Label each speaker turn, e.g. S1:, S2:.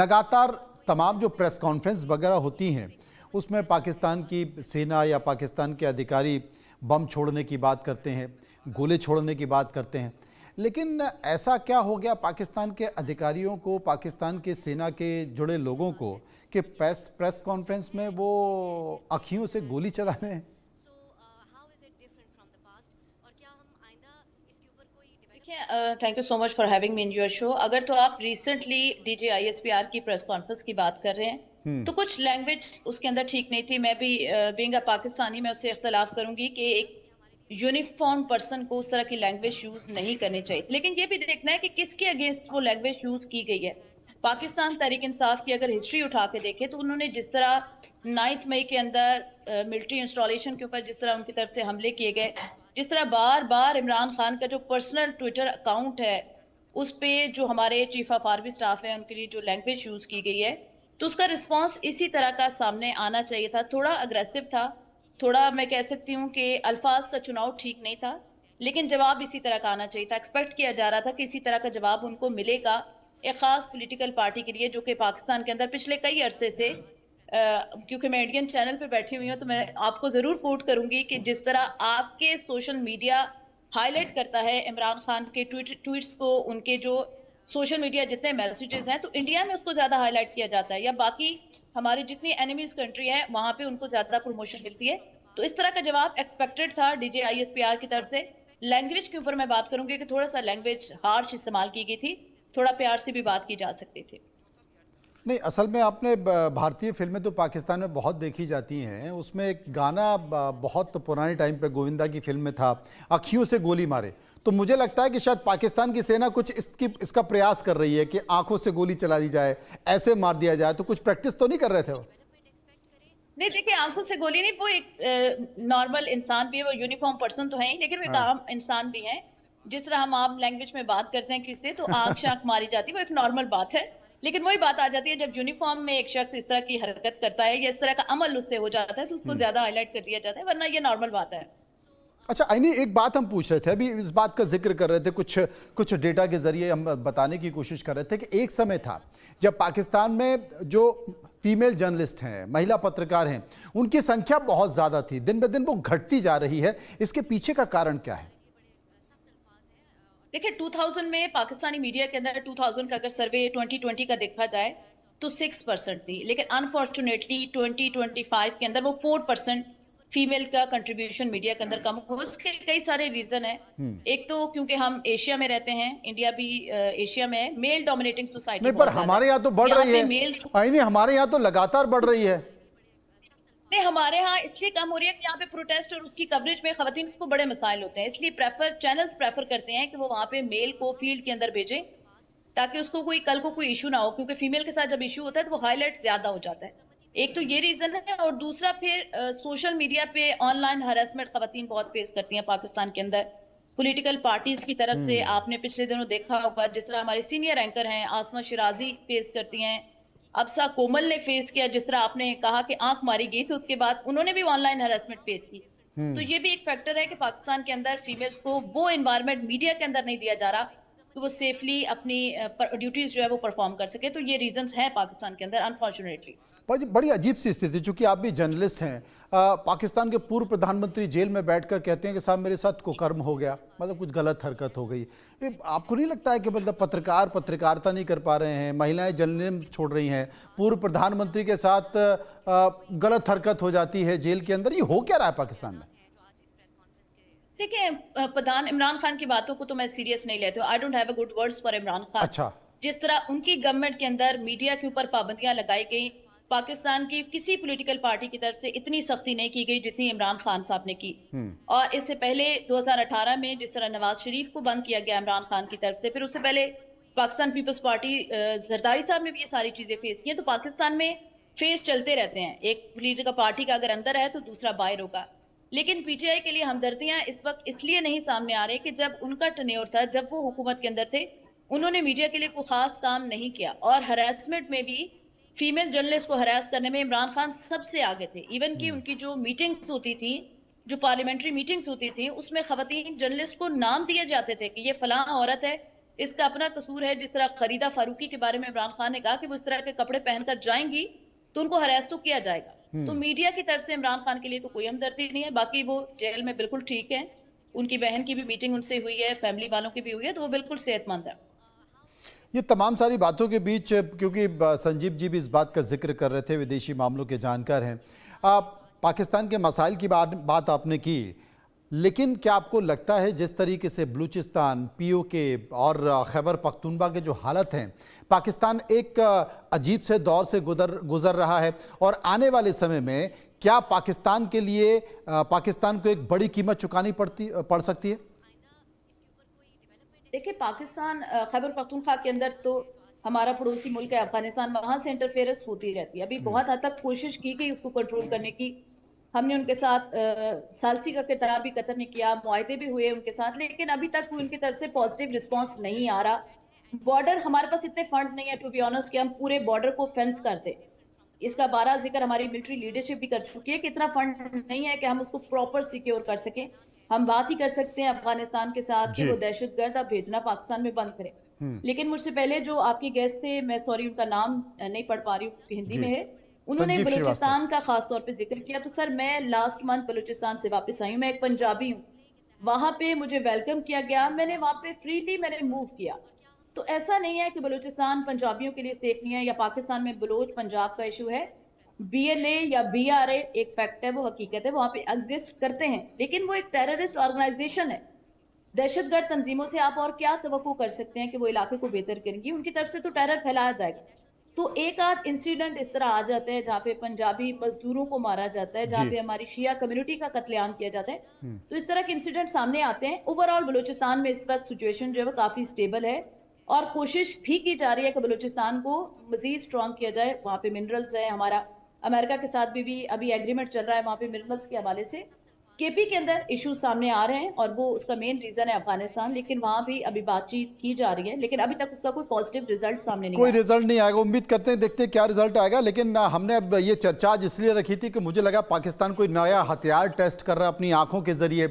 S1: लगातार तमाम जो प्रेस कॉन्फ्रेंस वगैरह होती हैं उसमें पाकिस्तान की सेना या पाकिस्तान के अधिकारी बम छोड़ने की बात करते हैं, गोले छोड़ने की बात करते हैं। लेकिन ऐसा क्या हो गया पाकिस्तान के अधिकारियों को, पाकिस्तान के सेना के जुड़े लोगों को कि प्रेस कॉन्फ्रेंस में वो आँखियों से गोली चलाने हैं?
S2: Thank you so much for having me in your show. अगर तो आप रिसेंटली DGISPR की प्रेस कॉन्फ्रेंस की बात कर रहे हैं तो कुछ लैंग्वेज उसके अंदर ठीक नहीं थी। मैं भी बीइंग अ पाकिस्तानी मैं उससे इख्तलाफ करूंगी कि एक यूनिफॉर्म पर्सन को उस तरह की लैंग्वेज यूज नहीं करनी चाहिए, लेकिन ये भी देखना है कि किसके अगेंस्ट वो लैंग्वेज यूज की गई है। पाकिस्तान तहरीक इंसाफ की अगर हिस्ट्री उठा के देखें तो उन्होंने जिस तरह 9 मई के अंदर मिलिट्री इंस्टॉलेशन के ऊपर जिस तरह उनकी तरफ से हमले किए गए, जिस तरह बार बार इमरान खान का जो पर्सनल ट्विटर अकाउंट है उस पे जो हमारे चीफ ऑफ आर्मी स्टाफ है उनके लिए जो लैंग्वेज यूज की गई है, तो उसका रिस्पांस इसी तरह का सामने आना चाहिए था। थोड़ा अग्रेसिव था, थोड़ा मैं कह सकती हूँ कि अल्फाज का चुनाव ठीक नहीं था, लेकिन जवाब इसी तरह का आना चाहिए था। एक्सपेक्ट किया जा रहा था कि इसी तरह का जवाब उनको मिलेगा एक खास पॉलिटिकल पार्टी के लिए जो कि पाकिस्तान के अंदर पिछले कई अरसे से क्योंकि मैं इंडियन चैनल पे बैठी हुई हूँ तो मैं आपको जरूर कोट करूंगी कि जिस तरह आपके सोशल मीडिया हाईलाइट करता है इमरान खान के ट्वीट्स को, उनके जो सोशल मीडिया जितने मैसेजेस हैं, तो इंडिया में उसको ज्यादा हाईलाइट किया जाता है, या बाकी हमारी जितनी एनिमीज कंट्री है वहां पे उनको ज्यादा प्रमोशन मिलती है। तो इस तरह का जवाब एक्सपेक्टेड था DGISPR की तरफ से। लैंग्वेज के ऊपर मैं बात करूंगी कि थोड़ा सा लैंग्वेज हार्श इस्तेमाल की गई थी, थोड़ा प्यार से भी बात की जा सकती थी।
S1: नहीं, असल में आपने भारतीय फिल्में तो पाकिस्तान में बहुत देखी जाती हैं। उसमें एक गाना बहुत पुराने टाइम पे गोविंदा की फिल्म में था, आँखियों से गोली मारे। तो मुझे लगता है कि शायद पाकिस्तान की सेना कुछ इसका प्रयास कर रही है कि आंखों से गोली चला दी जाए, ऐसे मार दिया जाए। तो कुछ प्रैक्टिस तो नहीं कर रहे थे वो?
S2: नहीं देखिए, आंखों से गोली नहीं, वो एक नॉर्मल इंसान भी है, वो यूनिफॉर्म पर्सन तो है ही, लेकिन वो एक आम इंसान भी है। जिस तरह हम आम लैंग्वेज में बात करते हैं किससे, तो आंख शाख मारी जाती है, वो एक नॉर्मल बात है। लेकिन वही बात आ जाती है जब यूनिफॉर्म में एक शख्स इस तरह की हरकत करता है या इस तरह का अमल उससे हो जाता है तो उसको ज्यादा हाईलाइट कर दिया जाता है, वरना ये नॉर्मल बात है।
S1: अच्छा आईनी, एक बात हम पूछ रहे थे, अभी इस बात का जिक्र कर रहे थे, कुछ डेटा के जरिए हम बताने की कोशिश कर रहे थे कि एक समय था जब पाकिस्तान में जो फीमेल जर्नलिस्ट हैं, महिला पत्रकार हैं, उनकी संख्या बहुत ज़्यादा थी। दिन ब दिन वो घटती जा रही है। इसके पीछे का कारण क्या है?
S2: देखिए 2000 में पाकिस्तानी मीडिया के अंदर 2000 का अगर सर्वे 2020 का देखा जाए तो 6% थी, लेकिन अनफॉर्चुनेटली 2025 के अंदर वो 4% फीमेल का कंट्रीब्यूशन मीडिया के अंदर कम हो। उसके कई सारे रीजन है। एक तो क्योंकि हम एशिया में रहते हैं, इंडिया भी एशिया में है, मेल डोमिनेटिंग सोसाइटी
S1: नहीं, पर हमारे यहाँ तो बढ़ रही है। आईनी, हमारे यहाँ तो लगातार बढ़ रही है।
S2: नहीं, हमारे यहाँ इसलिए कम हो रही है कि यहाँ पे प्रोटेस्ट और उसकी कवरेज में खवातीन को बड़े मसाइल होते हैं, इसलिए चैनल्स प्रेफर करते हैं कि वो वहां पे मेल को फील्ड के अंदर भेजें ताकि उसको कल को कोई इशू ना हो, क्योंकि फीमेल के साथ जब इशू होता है तो वो हाईलाइट ज्यादा हो जाता है। एक तो ये रीजन है, और दूसरा फिर सोशल मीडिया पे ऑनलाइन हरासमेंट खवातीन बहुत फेस करती हैं पाकिस्तान के अंदर पॉलिटिकल पार्टीज की तरफ से। आपने पिछले दिनों देखा होगा जिस तरह हमारे सीनियर एंकर हैं आसमा शिराजी फेस करती हैं, अब्सा कोमल ने फेस किया, जिस तरह आपने कहा कि आंख मारी गई तो उसके बाद उन्होंने भी ऑनलाइन हरासमेंट फेस की। तो ये भी एक फैक्टर है कि पाकिस्तान के अंदर फीमेल्स को वो एनवायरनमेंट मीडिया के अंदर नहीं दिया जा रहा तो वो सेफली अपनी ड्यूटीज जो है वो परफॉर्म कर सके। तो ये रीजंस हैं पाकिस्तान के अंदर अनफॉर्चुनेटली।
S1: बड़ी अजीब सी स्थिति, चूंकि आप भी जर्नलिस्ट हैं। पाकिस्तान के पूर्व प्रधानमंत्री जेल में बैठकर कहते हैं कि साहब मेरे साथ कुकर्म हो गया, मतलब कुछ गलत हरकत हो गई। आपको नहीं लगता है कि मतलब पत्रकारिता नहीं कर पा रहे हैं, महिलाएं जर्नलिज्म छोड़ रही हैं, पूर्व प्रधानमंत्री के साथ गलत हरकत हो जाती है जेल के अंदर? ये हो क्या रहा है पाकिस्तान में?
S2: देखिए, प्रधान इमरान खान की बातों को तो मैं सीरियस नहीं लेती हूँ। I don't have a good words for Imran Khan.
S1: अच्छा।
S2: जिस तरह उनकी गवर्नमेंट के अंदर मीडिया के ऊपर पाबंदियां लगाई गई, पाकिस्तान की किसी पॉलिटिकल पार्टी की तरफ से इतनी सख्ती नहीं की गई जितनी इमरान खान साहब ने की। और इससे पहले 2018 में जिस तरह नवाज शरीफ को बंद किया गया इमरान खान की तरफ से, फिर उससे पहले पाकिस्तान पीपल्स पार्टी जरदारी साहब ने भी ये सारी चीजें फेस की हैं। तो पाकिस्तान में फेस चलते रहते हैं, एक पॉलिटिकल पार्टी का अगर अंदर है तो दूसरा बाहर होगा। लेकिन पीटीआई के लिए हमदर्दियां इस वक्त इसलिए नहीं सामने आ रही कि जब उनका टेन्योर था, जब वो हुकूमत के अंदर थे, उन्होंने मीडिया के लिए कोई खास काम नहीं किया। और हरासमेंट में भी फीमेल जर्नलिस्ट को हरास करने में इमरान खान सबसे आगे थे। इवन की उनकी जो मीटिंग्स होती थी, जो पार्लियामेंट्री मीटिंग्स होती थी, उसमें खवातीन जर्नलिस्ट को नाम दिए जाते थे कि ये फलां औरत है, इसका अपना कसूर है। जिस तरह फरीदा फारूकी के बारे में इमरान खान ने कहा कि वो इस तरह के कपड़े पहनकर जाएंगी तो उनको हरास तो किया जाएगा। तो मीडिया की तरफ से इमरान खान के लिए तो कोई हमदर्दी नहीं है। बाकी वो जेल में बिल्कुल ठीक है, उनकी बहन की भी मीटिंग उनसे हुई है, फैमिली वालों की भी हुई है, तो वो बिल्कुल सेहतमंद है।
S1: ये तमाम सारी बातों के बीच, क्योंकि संजीव जी भी इस बात का जिक्र कर रहे थे, विदेशी मामलों के जानकार हैं, आप पाकिस्तान के मसाइल की बात आपने की, लेकिन क्या आपको लगता है जिस तरीके से बलूचिस्तान, पीओके और खैबर पख्तूनख्वा के जो हालत हैं, पाकिस्तान एक अजीब से दौर से गुजर रहा है और आने वाले समय में क्या पाकिस्तान के लिए पाकिस्तान को एक बड़ी कीमत चुकानी पड़ सकती है?
S2: देखिए, पाकिस्तान खैबर पख्तूनख्वा के अंदर तो हमारा पड़ोसी मुल्क है अफगानिस्तान, वहां से इंटरफेरेंस होती रहती है। अभी बहुत हद तक कोशिश की गई उसको कंट्रोल करने की। हमने उनके साथ सालसी का किरदार भी कतर ने किया, मुआहदे भी हुए उनके साथ, लेकिन अभी तक उनकी तरफ से पॉजिटिव रिस्पॉन्स नहीं आ रहा। बॉर्डर, हमारे पास इतने फंड्स नहीं है टू बी ऑनेस्ट कि हम पूरे बॉर्डर को फेंस कर दें। इसका बारहा जिक्र हमारी मिलिट्री लीडरशिप भी कर चुकी है कि इतना फंड नहीं है कि हम उसको प्रॉपर सिक्योर कर सकें। हम बात ही कर सकते हैं अफगानिस्तान के साथ कि वो दहशतगर्द अब भेजना पाकिस्तान में बंद करें। लेकिन मुझसे पहले जो आपके गेस्ट थे, मैं सॉरी उनका नाम नहीं पढ़ पा रही हूँ, हिंदी में है, उन्होंने बलूचिस्तान का खास तौर पे जिक्र किया। तो सर, मैं लास्ट मंथ बलूचिस्तान से वापस आई हूँ, मैं एक पंजाबी हूँ। वहां पे मुझे वेलकम किया गया, मैंने वहां पे फ्रीली मैंने मूव किया। तो ऐसा नहीं है कि बलूचिस्तान पंजाबियों के लिए सेफ नहीं है या पाकिस्तान में बलोच पंजाब का इशू है। बीएलए या बीआरए एक फैक्ट है, वो हकीकत है, वहां पे एग्जिस्ट करते हैं, लेकिन वो एक टेररिस्ट ऑर्गेनाइजेशन है। दहशतगर्द तंजीमों से आप और क्या तवक्को कर सकते हैं कि वो इलाके को बेहतर करेंगी? उनकी तरफ से तो टेरर फैलाया जाएगा। तो एक आध इंसिडेंट इस तरह आ जाते हैं जहाँ पे पंजाबी मजदूरों को मारा जाता है, जहाँ पे हमारी शिया कम्युनिटी का कत्लेआम किया जाता है, तो इस तरह के इंसिडेंट सामने आते हैं। ओवरऑल बलूचिस्तान में इस वक्त सिचुएशन जो है वो काफी स्टेबल है और कोशिश भी की जा रही है कि बलूचिस्तान को मजीद स्ट्रॉन्ग किया जाए। वहां पे मिनरल्स है, हमारा अमेरिका के साथ भी अभी एग्रीमेंट चल रहा है वहां पे मिनरल्स के हवाले से। केपी के अंदर इश्यूज सामने आ रहे हैं और वो उसका मेन रीजन है अफगानिस्तान, लेकिन वहां भी अभी बातचीत की जा रही है, लेकिन अभी तक उसका कोई पॉजिटिव रिजल्ट सामने नहीं
S1: कोई
S2: आया।
S1: रिजल्ट नहीं आएगा, उम्मीद करते हैं, देखते हैं क्या रिजल्ट आएगा। लेकिन हमने अब ये चर्चा आज इसलिए रखी थी कि मुझे लगा पाकिस्तान कोई नया हथियार टेस्ट कर रहा है अपनी आंखों के जरिए।